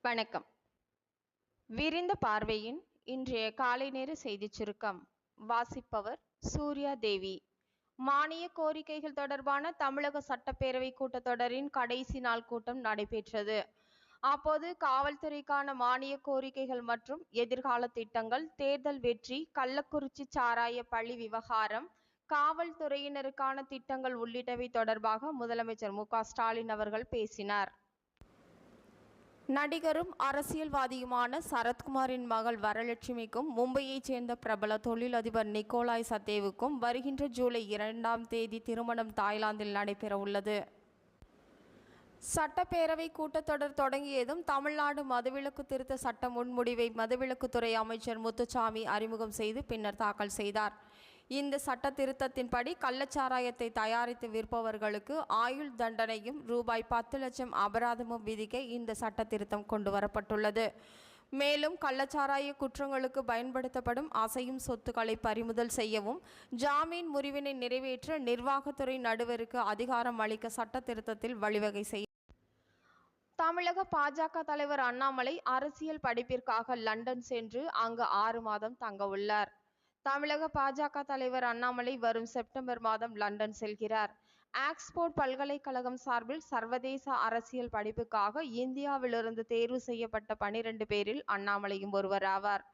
வணக்கம். விரிந்த பார்வையின் இன்றைய காலை நேர செய்திச் சுருக்கம் வாசிப்பவர் சூர்யா தேவி. மானிய கோரிக்கைகள் தொடர்பான தமிழக சட்டப்பேரவை கூட்டத்தொடரின் கடைசி நாள் கூட்டம் நடைபெற்றது. அப்போது காவல்துறைக்கான மானிய கோரிக்கைகள் மற்றும் எதிர்கால திட்டங்கள், தேர்தல் வெற்றி, கள்ளக்குறிச்சி சாராய பள்ளி விவகாரம், காவல்துறையினருக்கான திட்டங்கள் உள்ளிட்டவை தொடர்பாக முதலமைச்சர் மு.க.ஸ்டாலின் அவர்கள் பேசினார். நடிகரும் அரசியல்வாதியுமான சரத்குமாரின் மகள் வரலட்சுமிக்கும் மும்பையைச் சேர்ந்த பிரபல தொழிலதிபர் நிக்கோலாய் சத்தேவுக்கும் வருகின்ற ஜூலை 2ஆம் தேதி திருமணம் தாய்லாந்தில் நடைபெறவுள்ளது. சட்டப்பேரவை கூட்டத்தொடர் தொடங்கியதும் தமிழ்நாடு மதுவிலக்கு திருத்த சட்ட முன்வடிவை மதுவிலக்குத்துறை அமைச்சர் முத்துசாமி அறிமுகம் செய்து பின்னர் தாக்கல் செய்தார். இந்த சட்ட திருத்தத்தின்படி கள்ளச்சாராயத்தை தயாரித்து விற்பவர்களுக்கு ஆயுள் தண்டனையும் ரூபாய் 10 லட்சம் அபராதமும் விதிக்க இந்த சட்ட திருத்தம் கொண்டு வரப்பட்டுள்ளது. மேலும் கள்ளச்சாராய குற்றங்களுக்கு பயன்படுத்தப்படும் அசையும் சொத்துக்களை பறிமுதல் செய்யவும், ஜாமீன் முறிவினை நிறைவேற்ற நிர்வாகத்துறை நடுவருக்கு அதிகாரம் அளிக்க சட்ட திருத்தத்தில் வழிவகை செய்ய. தமிழக பாஜக தலைவர் அண்ணாமலை அரசியல் படிப்பிற்காக லண்டன் சென்று அங்கு 6 மாதம் தங்க உள்ளார். தமிழக பாஜக தலைவர் அண்ணாமலை வரும் செப்டம்பர் மாதம் லண்டன் செல்கிறார். ஆக்ஸ்போர்ட் பல்கலைக்கழகம் சார்பில் சர்வதேச அரசியல் படிப்புக்காக இந்தியாவிலிருந்து தேர்வு செய்யப்பட்ட 12 பேரில் அண்ணாமலையும் ஒருவர் ஆவார்.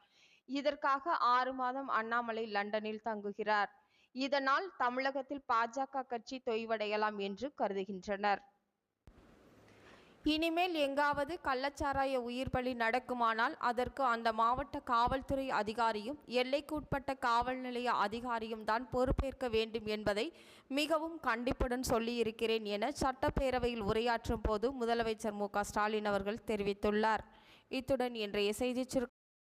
இதற்காக 6 மாதம் அண்ணாமலை லண்டனில் தங்குகிறார். இதனால் தமிழகத்தில் பாஜக கட்சி தொய்வடையலாம் என்று கருதுகின்றனர். இனிமேல் எங்காவது கள்ளச்சாராய உயிர் பலி நடக்குமானால் அதற்கு அந்த மாவட்ட காவல்துறை அதிகாரியும் எல்லைக்குட்பட்ட காவல் நிலைய அதிகாரியும் தான் பொறுப்பேற்க வேண்டும் என்பதை மிகவும் கண்டிப்புடன் சொல்லியிருக்கிறேன் என சட்டப்பேரவையில் உரையாற்றும் போது முதலமைச்சர் மு.க.ஸ்டாலின் அவர்கள் தெரிவித்துள்ளார். இத்துடன் இன்றைய செய்திச் சுருக்கம்